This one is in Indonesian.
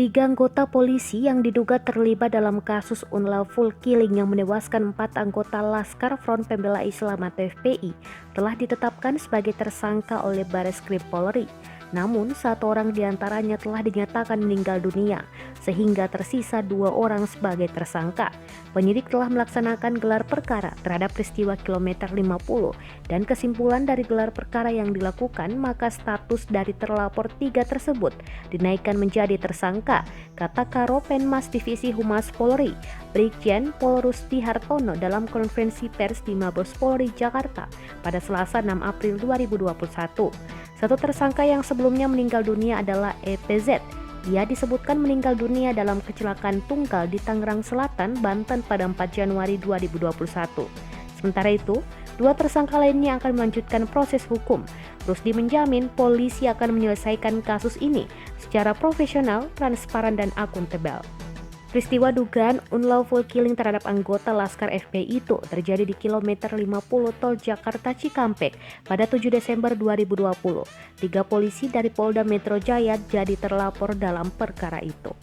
Tiga anggota polisi yang diduga terlibat dalam kasus unlawful killing yang menewaskan 4 anggota Laskar Front Pembela Islam atau FPI telah ditetapkan sebagai tersangka oleh Bareskrim Polri. Namun, 1 orang diantaranya telah dinyatakan meninggal dunia, sehingga tersisa 2 orang sebagai tersangka. Penyidik telah melaksanakan gelar perkara terhadap peristiwa kilometer 50 dan kesimpulan dari gelar perkara yang dilakukan, maka status dari terlapor 3 tersebut dinaikkan menjadi tersangka, kata Karo Penmas Divisi Humas Polri, Brigjen Pol Rusdi Hartono dalam konferensi pers di Mabes Polri Jakarta pada Selasa 6 April 2021. Satu tersangka yang sebelumnya meninggal dunia adalah EPZ. Dia disebutkan meninggal dunia dalam kecelakaan tunggal di Tangerang Selatan, Banten pada 4 Januari 2021. Sementara itu, 2 tersangka lainnya akan melanjutkan proses hukum. Rusdi menjamin polisi akan menyelesaikan kasus ini secara profesional, transparan, dan akuntabel. Peristiwa dugaan unlawful killing terhadap anggota Laskar FPI itu terjadi di kilometer 50 Tol Jakarta Cikampek pada 7 Desember 2020. 3 polisi dari Polda Metro Jaya jadi terlapor dalam perkara itu.